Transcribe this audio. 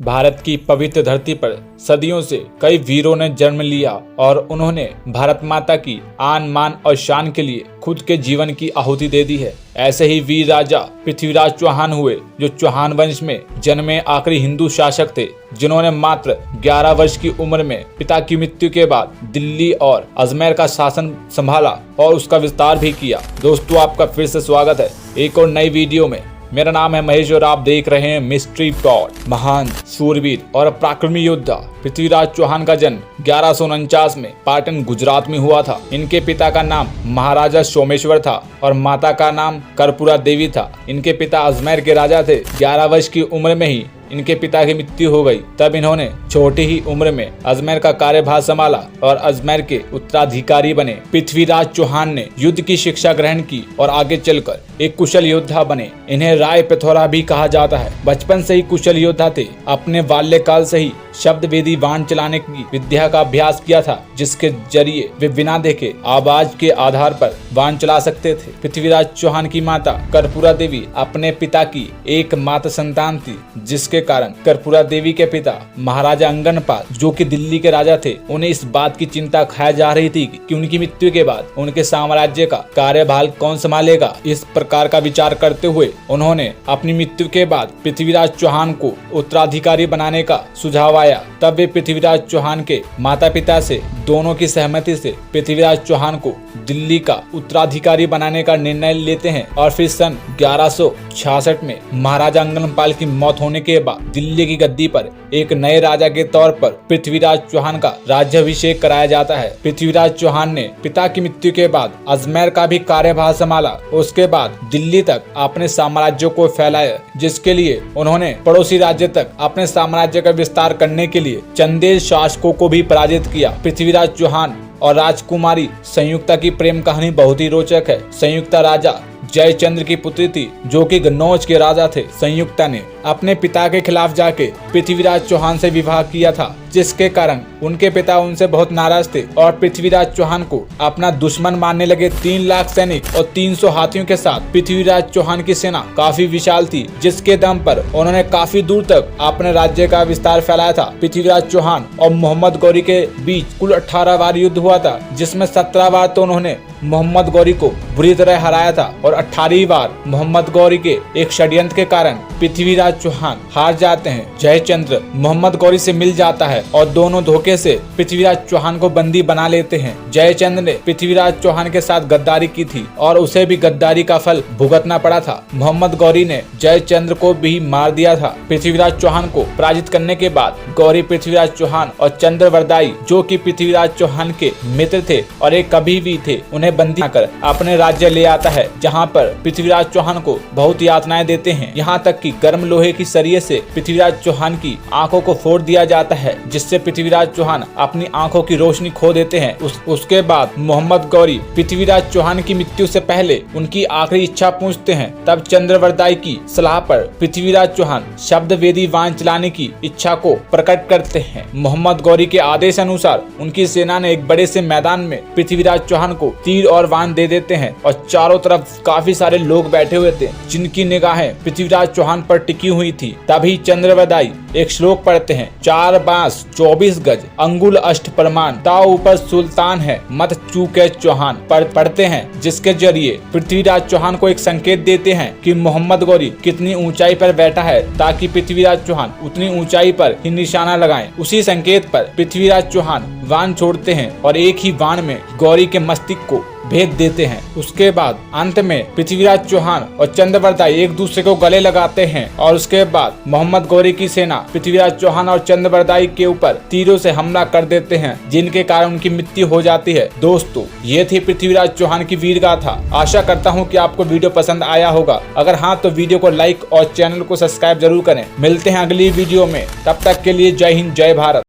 भारत की पवित्र धरती पर सदियों से कई वीरों ने जन्म लिया और उन्होंने भारत माता की आन मान और शान के लिए खुद के जीवन की आहुति दे दी है। ऐसे ही वीर राजा पृथ्वीराज चौहान हुए, जो चौहान वंश में जन्मे आखिरी हिंदू शासक थे, जिन्होंने मात्र 11 वर्ष की उम्र में पिता की मृत्यु के बाद दिल्ली और अजमेर का शासन संभाला और उसका विस्तार भी किया। दोस्तों, आपका फिर से स्वागत है एक और नई वीडियो में। मेरा नाम है महेश और आप देख रहे हैं मिस्ट्री पॉड। महान शूरवीर और पराक्रमी योद्धा पृथ्वीराज चौहान का जन्म 1149 में पाटन गुजरात में हुआ था। इनके पिता का नाम महाराजा सोमेश्वर था और माता का नाम कर्पूरा देवी था। इनके पिता अजमेर के राजा थे। 11 वर्ष की उम्र में ही इनके पिता की मृत्यु हो गई। तब इन्होंने छोटी ही उम्र में अजमेर का कार्यभार संभाला और अजमेर के उत्तराधिकारी बने। पृथ्वीराज चौहान ने युद्ध की शिक्षा ग्रहण की और आगे चलकर एक कुशल योद्धा बने। इन्हें राय पिथौरा भी कहा जाता है। बचपन से ही कुशल योद्धा थे। अपने बाल्यकाल से ही शब्द वेदी बाण चलाने की विद्या का अभ्यास किया था, जिसके जरिए वे बिना देखे आवाज के आधार पर बाण चला सकते थे। पृथ्वीराज चौहान की माता कर्पूरा देवी अपने पिता की एकमात्र संतान थी, जिसके कारण कर्पूरा देवी के पिता महाराजा अंगनपाल, जो कि दिल्ली के राजा थे, उन्हें इस बात की चिंता खाई जा रही थी कि उनकी मृत्यु के बाद उनके साम्राज्य का कार्यभार कौन संभालेगा। इस प्रकार का विचार करते हुए उन्होंने अपनी मृत्यु के बाद पृथ्वीराज चौहान को उत्तराधिकारी बनाने का सुझाव आया। तब वे पृथ्वीराज चौहान के माता पिता से दोनों की सहमति से पृथ्वीराज चौहान को दिल्ली का उत्तराधिकारी बनाने का निर्णय लेते हैं और फिर सन 1166 में महाराजा अंगनपाल की मौत होने के बाद दिल्ली की गद्दी पर एक नए राजा के तौर पर पृथ्वीराज चौहान का राज्याभिषेक कराया जाता है। पृथ्वीराज चौहान ने पिता की मृत्यु के बाद अजमेर का भी कार्यभार संभाला। उसके बाद दिल्ली तक अपने साम्राज्य को फैलाया, जिसके लिए उन्होंने पड़ोसी राज्य तक अपने साम्राज्य का विस्तार करने के लिए चंदेल शासकों को भी पराजित किया। पृथ्वीराज चौहान और राजकुमारी संयुक्ता की प्रेम कहानी बहुत ही रोचक है। संयुक्ता राजा जयचंद्र की पुत्री थी, जो कि गन्नौज के राजा थे। संयुक्ता ने अपने पिता के खिलाफ जाके पृथ्वीराज चौहान से विवाह किया था, जिसके कारण उनके पिता उनसे बहुत नाराज थे और पृथ्वीराज चौहान को अपना दुश्मन मानने लगे। 3 लाख सैनिक और 300 हाथियों के साथ पृथ्वीराज चौहान की सेना काफी विशाल थी, जिसके दम पर उन्होंने काफी दूर तक अपने राज्य का विस्तार फैलाया था। पृथ्वीराज चौहान और मोहम्मद गौरी के बीच कुल 18 बार युद्ध हुआ था, जिसमें 17 बार तो उन्होंने मोहम्मद गौरी को बुरी तरह हराया था और 18वीं बार मोहम्मद गौरी के एक षड्यंत्र के कारण पृथ्वीराज चौहान हार जाते हैं। जयचंद्र मोहम्मद गौरी से मिल जाता है और दोनों धोखे से पृथ्वीराज चौहान को बंदी बना लेते हैं। जयचंद्र ने पृथ्वीराज चौहान के साथ गद्दारी की थी और उसे भी गद्दारी का फल भुगतना पड़ा था। मोहम्मद गौरी ने जयचंद्र को भी मार दिया था। पृथ्वीराज चौहान को पराजित करने के बाद गौरी पृथ्वीराज चौहान और चंद्रवरदाई, जो कि पृथ्वीराज चौहान के मित्र थे और एक कवि भी थे, उन्हें बंदी कर अपने राज्य ले आता है, जहां पर पृथ्वीराज चौहान को बहुत यातनाएं देते हैं। यहां तक कि गर्म लोहे की सरिये से पृथ्वीराज चौहान की आंखों को फोड़ दिया जाता है, जिससे पृथ्वीराज चौहान अपनी आंखों की रोशनी खो देते हैं। उसके बाद मोहम्मद गौरी पृथ्वीराज चौहान की मृत्यु से पहले उनकी आखिरी इच्छा पूछते हैं। तब चंद्रवरदाई की सलाह पर पृथ्वीराज चौहान शब्द वेदी बाण चलाने की इच्छा को प्रकट करते हैं। मोहम्मद गौरी के आदेश अनुसार उनकी सेना ने एक बड़े से मैदान में पृथ्वीराज चौहान को तीर और बाण दे देते हैं और चारों तरफ काफी सारे लोग बैठे हुए थे, जिनकी निगाहें पृथ्वीराज चौहान पर टिकी हुई थी। तभी चंद्रवरदाई एक श्लोक पढ़ते हैं। 4 बांस 24 गज अंगुल अष्ट प्रमाण, ताऊ ऊपर सुल्तान है मत चूके चौहान पढ़ते हैं, जिसके जरिए पृथ्वीराज चौहान को एक संकेत देते हैं कि मोहम्मद गौरी कितनी ऊंचाई पर बैठा है, ताकि पृथ्वीराज चौहान उतनी ऊंचाई पर ही निशाना लगाएं। उसी संकेत पर पृथ्वीराज चौहान बाण छोड़ते हैं और एक ही बाण में गौरी के मस्तिष्क को भेद देते हैं। उसके बाद अंत में पृथ्वीराज चौहान और चंद्रवरदाई एक दूसरे को गले लगाते हैं और उसके बाद मोहम्मद गौरी की सेना पृथ्वीराज चौहान और चंद्रवरदाई के ऊपर तीरों से हमला कर देते हैं, जिनके कारण उनकी मृत्यु हो जाती है। दोस्तों, ये थी पृथ्वीराज चौहान की वीर गाथा। आशा करता हूँ कि आपको वीडियो पसंद आया होगा। अगर हाँ, तो वीडियो को लाइक और चैनल को सब्सक्राइब जरूर करें। मिलते हैं अगली वीडियो में, तब तक के लिए जय हिंद, जय भारत।